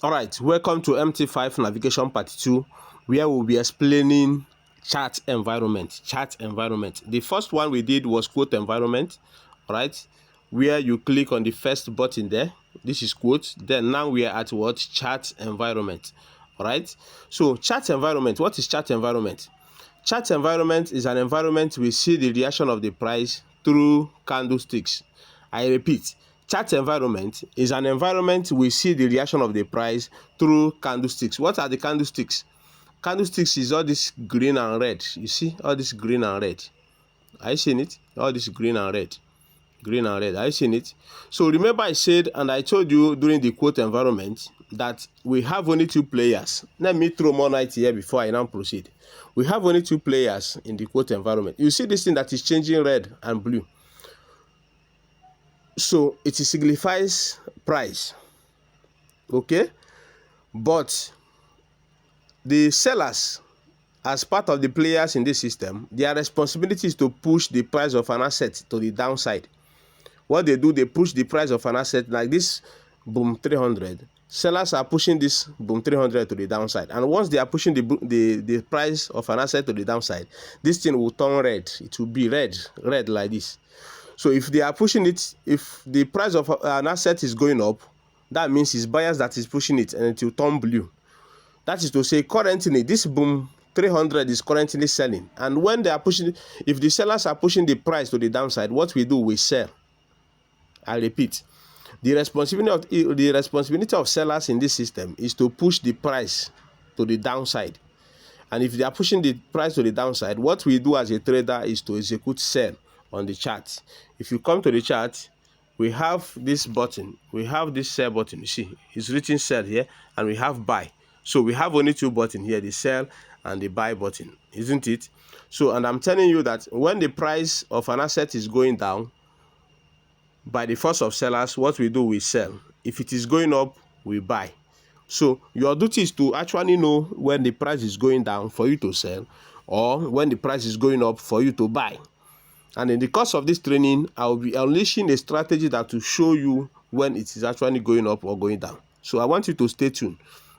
Alright, welcome to MT5 Navigation Part 2, where we'll be explaining chart environment. The first one we did was quote environment, right? Where you click on the first button there. This is quote. Then now we are at what? Chart environment. Alright? So chart environment, what is chart environment? Chart environment is an environment we see the reaction of the price through candlesticks. I repeat, chart environment is an environment we see the reaction of the price through candlesticks. What are the candlesticks? Candlesticks is all this green and red. You see all this green and red. Are you seeing it? All this green and red. Green and red. Are you seeing it? So remember I said and I told you during the quote environment that we have only two players. Let me throw more light here before I now proceed. We have only two players in the quote environment. You see this thing that is changing red and blue. So it signifies price. Okay? But the sellers, as part of the players in this system, their responsibility is to push the price of an asset to the downside. What they do, they push the price of an asset like this boom 300. Sellers are pushing this boom 300 to the downside, and once they are pushing the price of an asset to the downside, this thing will turn red. It will be red like this. So if they are pushing it, if the price of an asset is going up, that means it's buyers that is pushing it, and it will turn blue. That is to say, currently this boom 300 is currently selling, and when they are pushing, if the sellers are pushing the price to the downside, what we do, we sell. I repeat, the responsibility of sellers in this system is to push the price to the downside. And if they are pushing the price to the downside, what we do as a trader is to execute sell on the chart. If you come to the chart, we have this button. We have this sell button. You see, it's written sell here, and we have buy. So we have only two buttons here, the sell and the buy button, isn't it? So, and I'm telling you that when the price of an asset is going down, by the force of sellers, what we do, we sell. If it is going up, we buy. So your duty is to actually know when the price is going down for you to sell, or when the price is going up for you to buy. And in the course of this training, I will be unleashing a strategy that will show you when it is actually going up or going down. So I want you to stay tuned.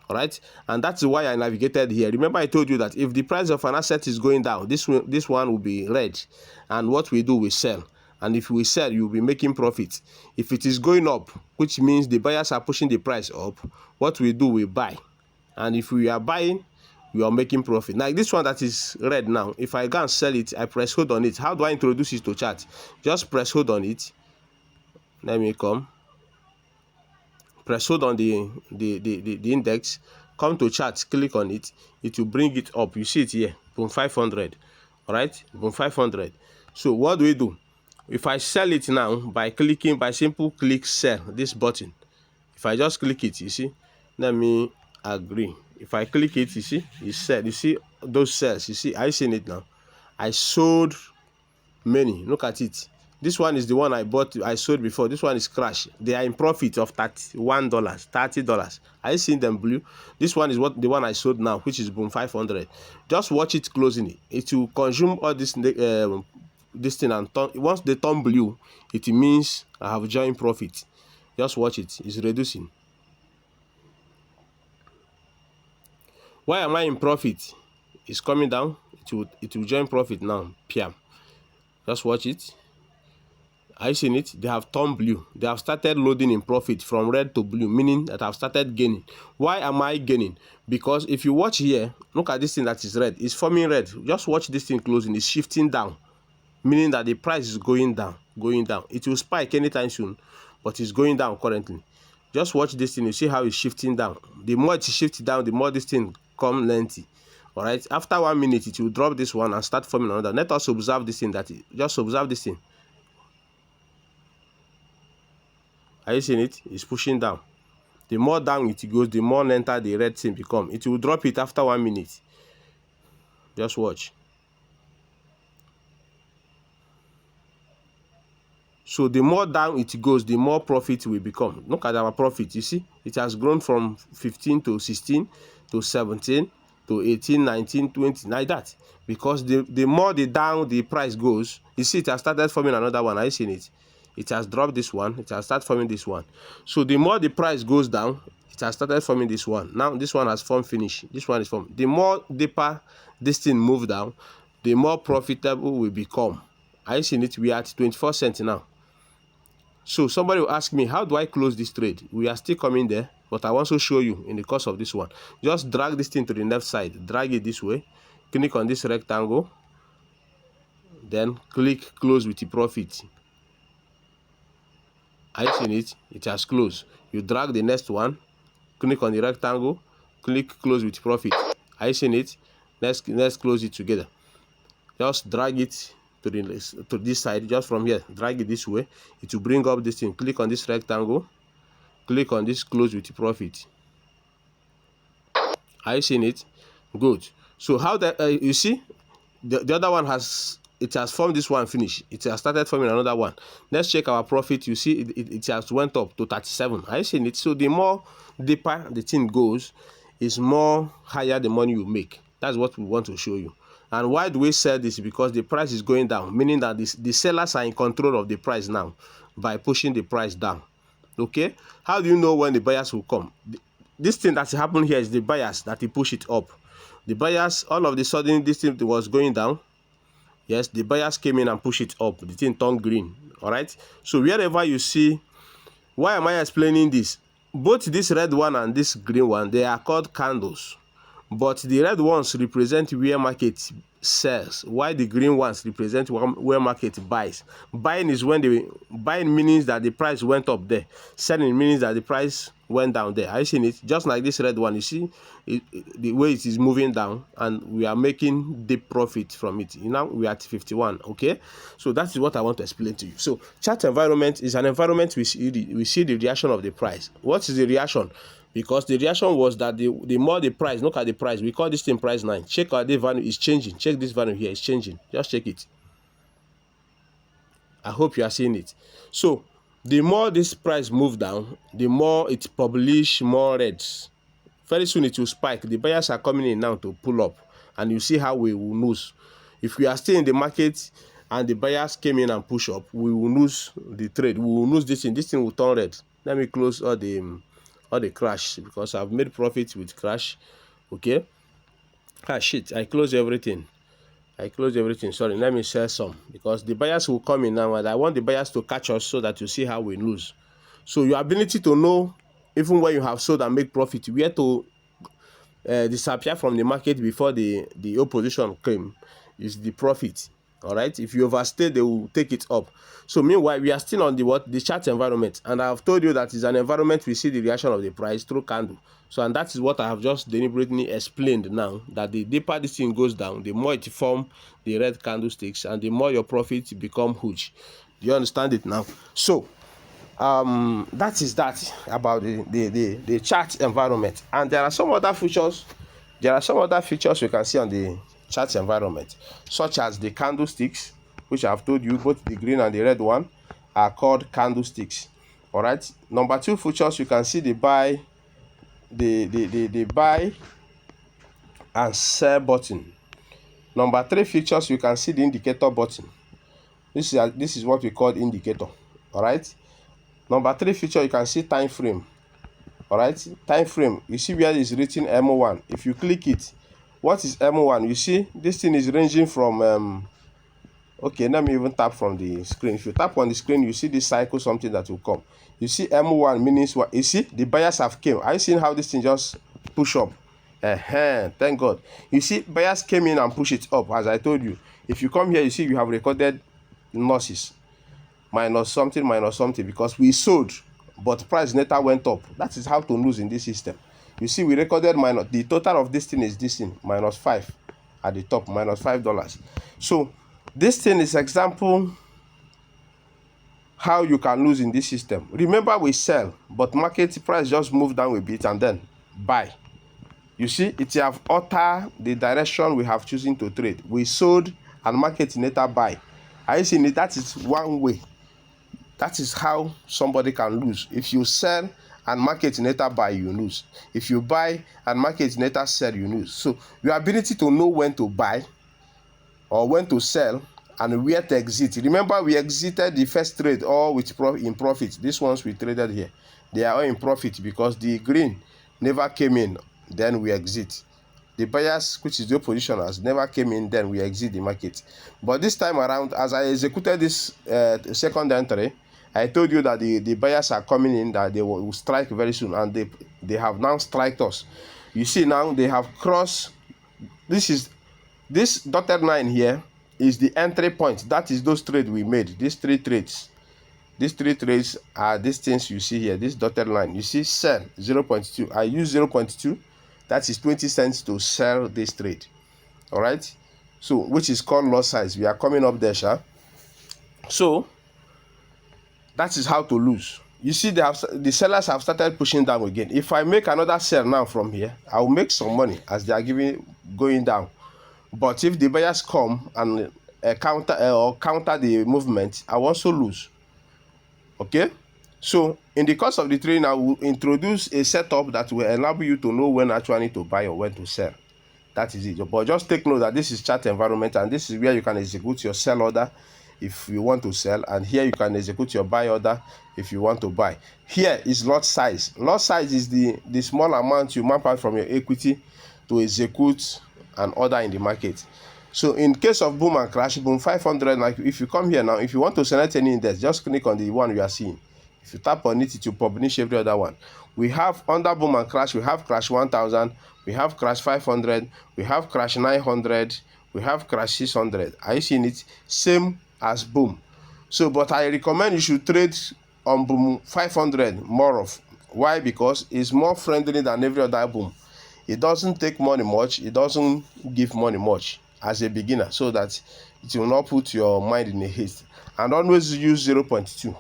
All right, and that's why I navigated here. Remember I told you that if the price of an asset is going down, this one will be red, and what we do, we sell. And if we sell, you'll be making profit. If it is going up, which means the buyers are pushing the price up, what we do, we buy. And if we are buying, we are making profit. Like this one that is red now, if I go and sell it, I press hold on it. How do I introduce it to chart? Just press hold on it. Let me come. Press hold on the index. Come to chart, click on it. It will bring it up. You see it here, boom 500. All right, boom 500. So what do we do? If I sell it now by simple click sell, this button, if I just click it, you see, let me agree. If I click it, you see, it's sell. You see those cells, you see, I seen it now. I sold many. Look at it. This one is the one I sold before. This one is crash. They are in profit of $31, $30. I seen them blue. This one is the one I sold now, which is boom 500. Just watch it closing. It will consume all this thing, and once they turn blue, it means I have joined profit. Just watch it. It's reducing. Why am I in profit? It's coming down. It will join profit now. PM. Just watch it. I seen it. They have turned blue. They have started loading in profit from red to blue, meaning that I've started gaining. Why am I gaining? Because if you watch here, look at this thing that is red. It's forming red. Just watch this thing closing. It's shifting down, meaning that the price is going down. It will spike anytime soon, but it's going down currently. Just watch this thing. You see how it's shifting down. The more it shifts down, the more this thing come lengthy. All right, after 1 minute, it will drop this one and start forming another. Let us observe this thing. Just observe this thing. Are you seeing it? It's pushing down. The more down it goes, the more lengther the red thing becomes. It will drop it after 1 minute. Just watch. So the more down it goes, the more profit will become. Look at our profit. You see, it has grown from 15 to 16 to 17 to 18, 19, 20, like that. Because the more down the price goes, you see, it has started forming another one. Are you seeing it? It has dropped this one. It has started forming this one. So the more the price goes down, it has started forming this one. Now this one has formed finish. This one is formed. The more deeper this thing move down, the more profitable we become. I seen it. We are at 24 cents now. So somebody will ask me, how do I close this trade? We are still coming there, but I want to show you in the course of this one. Just drag this thing to the left side, drag it this way, click on this rectangle, then click close with the profit. I seen it. It has closed. You drag the next one, click on the rectangle, click close with profit. I seen it. Let's close it together. Just drag it to this side, just from here, drag it this way. It will bring up this thing. Click on this rectangle, click on this close with profit. Are you seeing it? Good. So how that you see the other one has formed this one finish. It has started forming another one. Let's check our profit. You see it has went up to 37. Are you seeing it? So the more deeper the thing goes, is more higher the money you make. That's what we want to show you. And why do we sell this? Because the price is going down, meaning that the sellers are in control of the price now by pushing the price down. Okay, how do you know when the buyers will come? This thing that's happened here is the buyers that they push it up. The buyers, all of a sudden, this thing was going down. Yes, the buyers came in and pushed it up. The thing turned green. All right. So wherever you see, why am I explaining this? Both this red one and this green one, they are called candles. But the red ones represent where market sells, while the green ones represent where market buys. Buying is when buying means that the price went up there. Selling means that the price went down there. Are you seeing it? Just like this red one, you see the way it is moving down, and we are making deep profit from it. Now we are at 51. Okay, so that is what I want to explain to you. So chart environment is an environment we see the reaction of the price. What is the reaction? Because the reaction was that the more the price, look at the price, we call this thing price 9. Check out the value is changing. Check this value here, it's changing. Just check it. I hope you are seeing it. So the more this price move down, the more it publish more reds. Very soon it will spike. The buyers are coming in now to pull up, and you see how we will lose. If we are still in the market and the buyers came in and push up, we will lose the trade. We will lose this thing. This thing will turn red. Let me close all the crash, because I've made profit with crash. Okay. Shit, I close everything. Sorry, let me sell some, because the buyers will come in now, and I want the buyers to catch us so that you see how we lose. So your ability to know, even when you have sold and make profit, where to disappear from the market before the opposition came, is the profit. All right, if you overstay, they will take it up. So meanwhile, we are still on the chart environment, and I have told you that is an environment we see the reaction of the price through candle. So, and that is what I have just deliberately explained now, that the deeper this thing goes down, the more it forms the red candlesticks, and the more your profits become huge. Do you understand it now? So that is that about the chart environment. And there are some other features. There are some other features you can see on the chart environment, such as the candlesticks, which I have told you, both the green and the red one are called candlesticks. All right. Number 2 features, you can see the buy, the buy and sell button. Number 3 features, you can see the indicator button. This is what we call indicator. All right. Number 3 feature, you can see time frame. All right, time frame. You see where it is written M1. If you click it, what is M1? You see this thing is ranging from okay, let me even tap from the screen. If you tap on the screen, you see this cycle, something that will come. You see M1 means what? You see the buyers have came. Are you seeing how this thing just push up? Thank God. You see buyers came in and push it up, as I told you. If you come here, you see you have recorded losses, minus something, because we sold, but price later went up. That is how to lose in this system. You see, we recorded minus, the total of this thing is this thing, -5 at the top, -$5. So this thing is example how you can lose in this system. Remember, we sell, but market price just moved down a bit and then buy. You see, it have altered the direction we have chosen to trade. We sold and market later buy. Are you seeing it? That is one way. That is how somebody can lose. If you sell and market later buy, you lose. If you buy and market later sell, you lose. So your ability to know when to buy or when to sell and where to exit. Remember, we exited the first trade all with in profit. These ones we traded here, they are all in profit because the green never came in, then we exit. The buyers, which is the oppositioners, never came in, then we exit the market. But this time around, as I executed this second entry, I told you that the buyers are coming in, that they will strike very soon, and they have now striked us. You see now they have crossed. This dotted line here is the entry point. That is those trades we made. These three trades. These three trades are these things you see here. This dotted line. You see sell 0.2. I use 0.2. That is 20 cents to sell this trade. All right. So which is called loss size. We are coming up there, sha. So that is how to lose. You see, the sellers have started pushing down again. If I make another sell now from here, I will make some money as they are going down. But if the buyers come and counter the movement, I will also lose. Okay, so in the course of the training, I will introduce a setup that will enable you to know when actually to buy or when to sell. That is it. But just take note that this is chart environment, and this is where you can execute your sell order if you want to sell, and here you can execute your buy order if you want to buy. Here is lot size. Lot size is the small amount you map out from your equity to execute an order in the market. So in case of boom and crash, boom 500, like if you come here now, if you want to select any index, just click on the one you are seeing. If you tap on it, it will publish every other one. We have under boom and crash, we have crash 1000, we have crash 500, we have crash 900, we have crash 600. Are you seeing it? Same as boom. So but I recommend you should trade on boom 500 more of. Why? Because it's more friendly than every other boom. It doesn't take money much, it doesn't give money much as a beginner, so that it will not put your mind in a haste. And always use 0.2.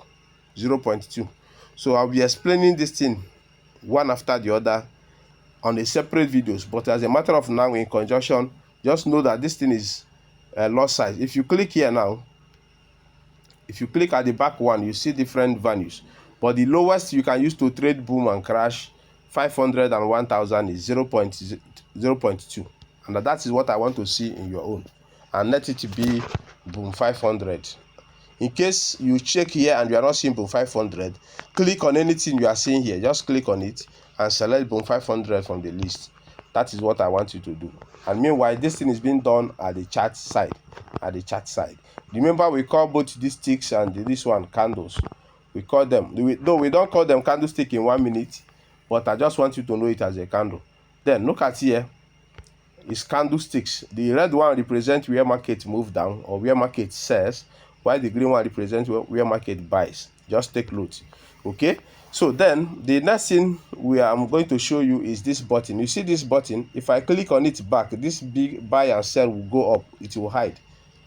So I'll be explaining this thing one after the other on a separate videos, but as a matter of now, in conjunction, just know that this thing is loss size. If you click here now, if you click at the back one, you see different values, but the lowest you can use to trade boom and crash 500 and 1000 is 0.2, and that is what I want to see in your own, and let it be boom 500. In case you check here and you are not seeing boom 500, click on anything you are seeing here, just click on it and select boom 500 from the list. That is what I want you to do. And meanwhile, this thing is being done at the chart side. Remember, we call both these sticks and this one candles. We call them, though we don't call them candlestick in 1 minute, but I just want you to know it as a candle. Then look at here, it's candlesticks. The red one represents where market move down or where market sells, while the green one represents where market buys. Just take note. Okay, so then the next thing I'm going to show you is this button. You see this button? If I click on it back, this big buy and sell will go up, it will hide.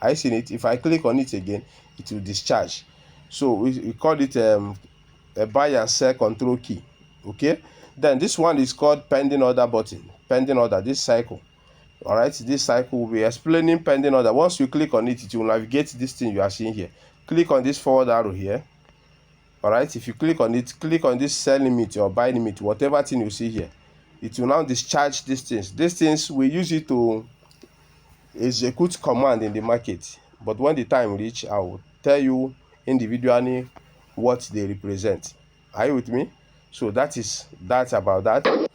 I seen it. If I click on it again, it will discharge. So we call it a buy and sell control key. Okay, then this one is called pending order button. Pending order, this cycle. All right, this cycle will be explaining pending order. Once you click on it, it will navigate this thing you are seeing here. Click on this forward arrow here. All right, if you click on it, click on this sell limit or buy limit, whatever thing you see here, it will now discharge these things. These things we use it to execute command in the market, but when the time reach, I will tell you individually what they represent. Are you with me? So that's about that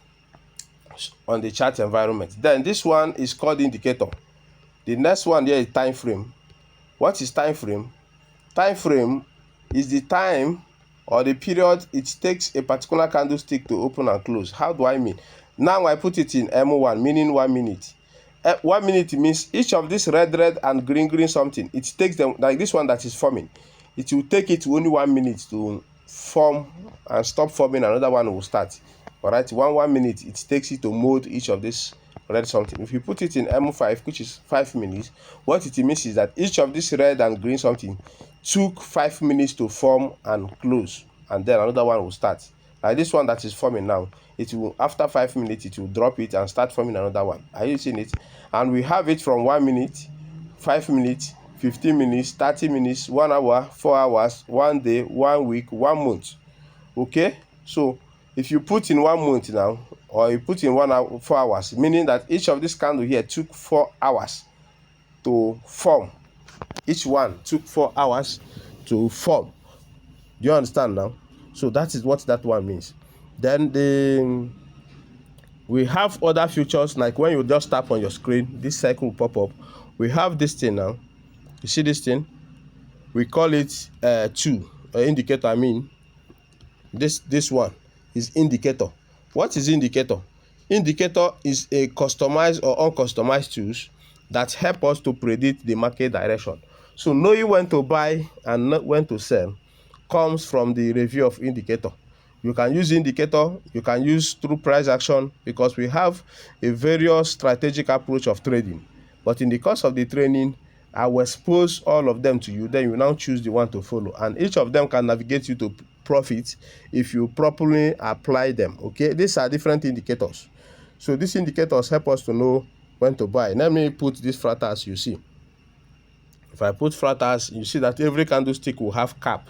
on the chart environment. Then this one is called indicator. The next one here is time frame. What is time frame? Time frame is the time or the period it takes a particular candlestick to open and close. How do I mean? Now I put it in M1, meaning 1 minute. 1 minute means each of this red and green something, it takes them, like this one that is forming, it will take it only 1 minute to form and stop forming. Another one will start. All right, 1 minute it takes it to mold each of this red something. If you put it in M5, which is 5 minutes, what it means is that each of this red and green something took 5 minutes to form and close, and then another one will start. Like this one that is forming now, it will, after 5 minutes, it will drop it and start forming another one. Are you seeing it? And we have it from 1 minute, 5 minutes, 15 minutes, 30 minutes, 1 hour, 4 hours, 1 day, 1 week, 1 month. Okay, so if you put in 1 month now, or you put in 1 hour, 4 hours, meaning that each of this candle here took 4 hours to form. Each one took 4 hours to form. Do you understand now? So that is what that one means. Then we have other features, like when you just tap on your screen, this cycle will pop up. We have this thing now. You see this thing? We call it 2 indicator. I mean, this one is indicator. What is indicator? Indicator is a customized or uncustomized tools that help us to predict the market direction. So knowing when to buy and when to sell comes from the review of indicator. You can use indicator, you can use through price action, because we have a various strategic approach of trading. But in the course of the training, I will expose all of them to you. Then you now choose the one to follow, and each of them can navigate you to profit if you properly apply them. Okay, these are different indicators. So these indicators help us to know when to buy. Let me put this flat as you see. If I put flat as, you see that every candlestick will have cap.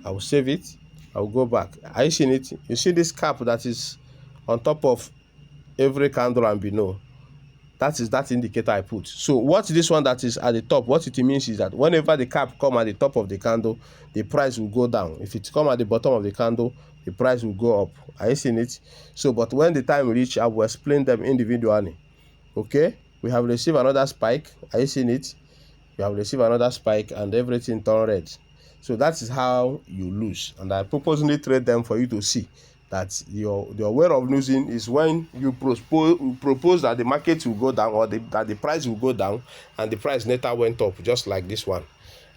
I will save it. I will go back. Are you seeing it? You see this cap that is on top of every candle and below. That is that indicator I put. So what this one that is at the top, what it means is that whenever the cap come at the top of the candle, the price will go down. If it come at the bottom of the candle, the price will go up. Are you seeing it? So, but when the time reach, I will explain them individually. Okay, we have received another spike. Are you seeing it? We have received another spike and everything turned red. So that is how you lose, and I purposely trade them for you to see that your way of losing is when you propose that the market will go down, or that the price will go down, and the price later went up, just like this one,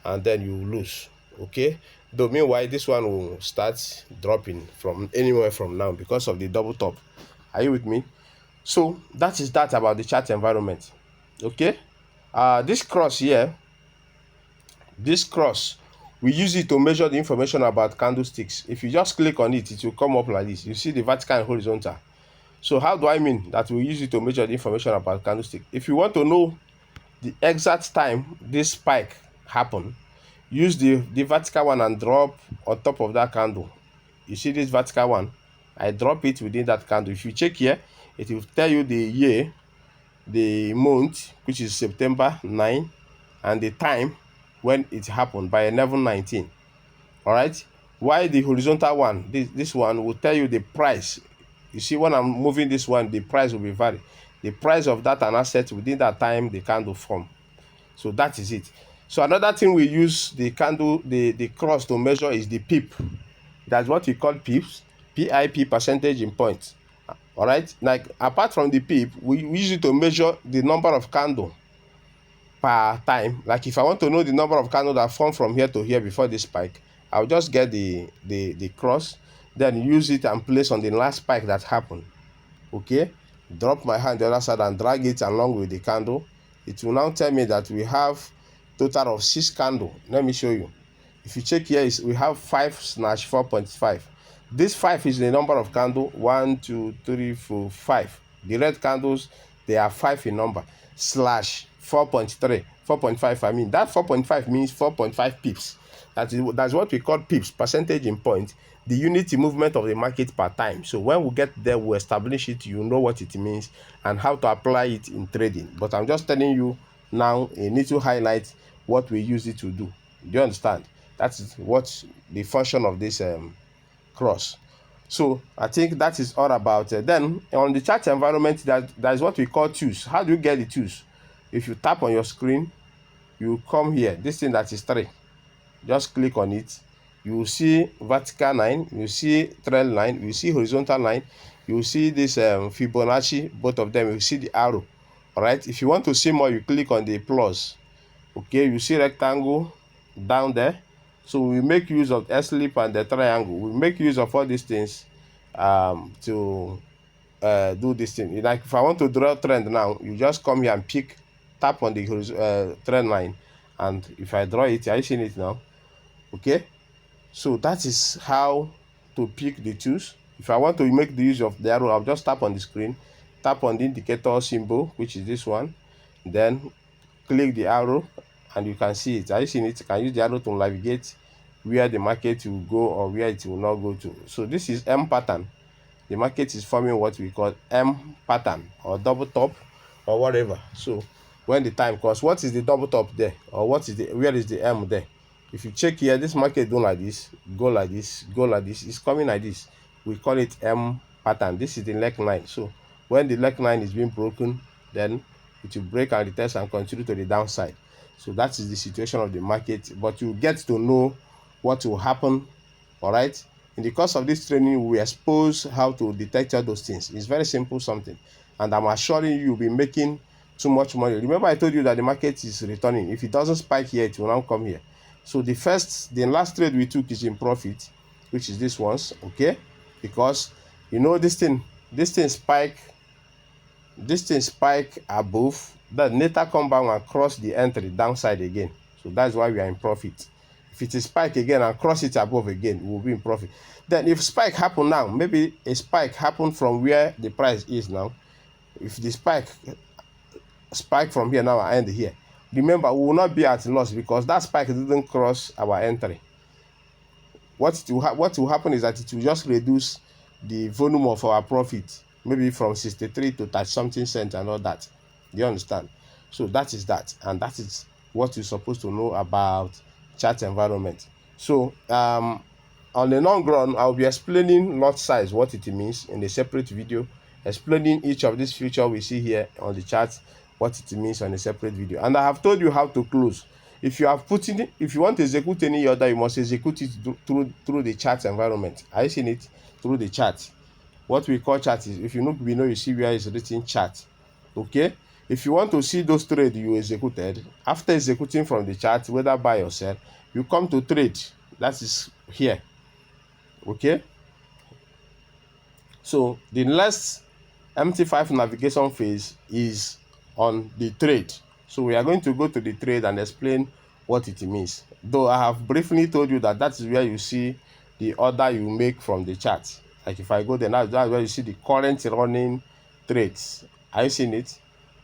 and then you lose. Okay, though meanwhile this one will start dropping from anywhere from now because of the double top. Are you with me? So that is that about the chart environment. Okay, this cross here, this cross, we use it to measure the information about candlesticks. If you just click on it, it will come up like this. You see the vertical and horizontal. So how do I mean that we use it to measure the information about candlestick? If you want to know the exact time this spike happened, use the vertical one and drop on top of that candle. You see this vertical one? I drop it within that candle. If you check here, it will tell you the year, the month, which is September 9, and the time when it happened by 11:19. All right, why the horizontal one, this one will tell you the price. You see, when I'm moving this one, the price will be varied. The price of that an asset within that time the candle form. So that is it. So another thing we use the candle, the cross to measure is the pip. That's what we call pips, PIP, percentage in points. All right, like apart from the pip, we use it to measure the number of candle per time. Like if I want to know the number of candles that form from here to here before this spike, I'll just get the cross, then use it and place on the last spike that happened. Okay, drop my hand the other side and drag it along with the candle. It will now tell me that we have total of 6 candles. Let me show you. If you check here, we have 5/4.5. This 5 is the number of candle. 1, 2, 3, 4, 5. The red candles, they are 5 in number. Slash 4.3, 4.5. I mean, that 4.5 means 4.5 pips. That's what we call pips, percentage in point, the unit movement of the market per time. So when we get there, we'll establish it. You know what it means and how to apply it in trading. But I'm just telling you now, a need to highlight what we use it to do. Do you understand? That is what the function of this cross. So I think that is all about it. Then on the chart environment, that is what we call tools. How do you get the tools? If you tap on your screen, you come here, this thing that is 3, just click on it. You will see vertical line, you see trend line, you see horizontal line, you will see this Fibonacci, both of them. You see the arrow. All right, if you want to see more, you click on the plus. Okay, you see rectangle down there. So we make use of S-lip and the triangle. We make use of all these things to do this thing. Like if I want to draw a trend now, you just come here and tap on the trend line, and if I draw it, are you seeing it now? Okay, so that is how to pick the tools. If I want to make the use of the arrow, I'll just tap on the screen, tap on the indicator symbol, which is this one, then click the arrow, and you can see it. Are you seeing it? You can use the arrow to navigate where the market will go or where it will not go to. So this is M pattern. The market is forming what we call M pattern or double top or whatever. So when the time comes. What is the double top there, or what is the, where is the M there? If you check here, this market do like this, go like this, go like this, it's coming like this. We call it M pattern. This is the neckline. So when the neckline is being broken, then it will break and retest and continue to the downside. So that is the situation of the market, but you get to know what will happen. All right, in the course of this training, we expose how to detect all those things. It's very simple something, and I'm assuring you, you'll be making too much money. Remember, I told you that the market is returning. If it doesn't spike here, it will now come here. So the last trade we took is in profit, which is this one's, okay? Because you know this thing spike above, then later come back and cross the entry downside again. So that's why we are in profit. If it is spike again and cross it above again, we will be in profit. Then if spike happen now, maybe a spike happen from where the price is now. If the spike from here now and end here, remember, we will not be at loss because that spike didn't cross our entry. What will happen is that it will just reduce the volume of our profit, maybe from 63 to 30 something cents and all that. Do you understand? So that is that, and that is what you're supposed to know about chart environment. So on the long run, I'll be explaining lot size, what it means, in a separate video, explaining each of these features we see here on the chart, what it means, on a separate video. And I have told you how to close. If you want to execute any order, you must execute it through the chart environment. I seen it through the chart. What we call chart is, if you look below, you see where it's written chart. Okay, if you want to see those trades you executed after executing from the chart, whether buy or sell, you come to trade. That is here. Okay, so the next MT5 navigation phase is on the trade. So we are going to go to the trade and explain what it means. Though I have briefly told you that is where you see the order you make from the chart. Like if I go there now, that's where you see the current running trades. Are you seeing it?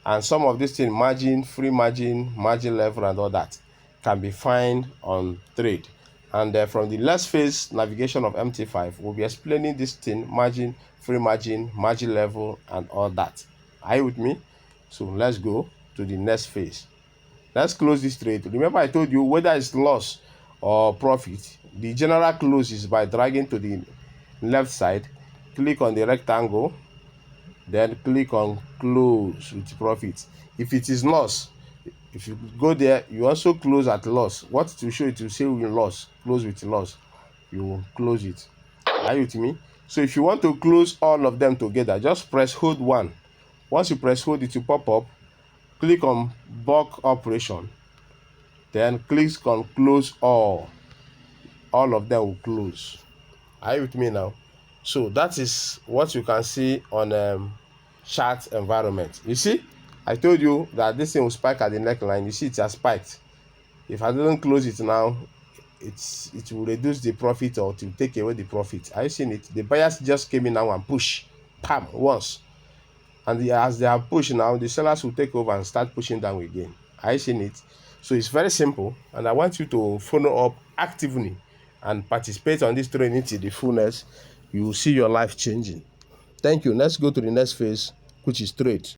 And some of these things, margin, free margin, margin level, and all that, can be found on trade. And from the last phase navigation of MT5, we'll be explaining this thing: margin, free margin, margin level, and all that. Are you with me? So let's go to the next phase. Let's close this trade. Remember, I told you whether it's loss or profit, the general close is by dragging to the left side, click on the rectangle, then click on close with profit. If it is loss, if you go there, you also close at loss. What it will show, it will say we loss, close with loss. You will close it. Are you with me? So if you want to close all of them together, just press hold one. Once you press hold, it will pop up. Click on bulk operation, then click on close all. All of them will close. Are you with me now? So that is what you can see on chart environment. You see, I told you that this thing will spike at the neckline. You see, it has spiked. If I don't close it now, it will reduce the profit, or to take away the profit. Are you seeing it? The buyers just came in now and push, pam, once. And as they have pushed now, the sellers will take over and start pushing down again. Are you seeing it? So it's very simple, and I want you to follow up actively and participate on this training to the fullness. You will see your life changing. Thank you. Let's go to the next phase, which is trade.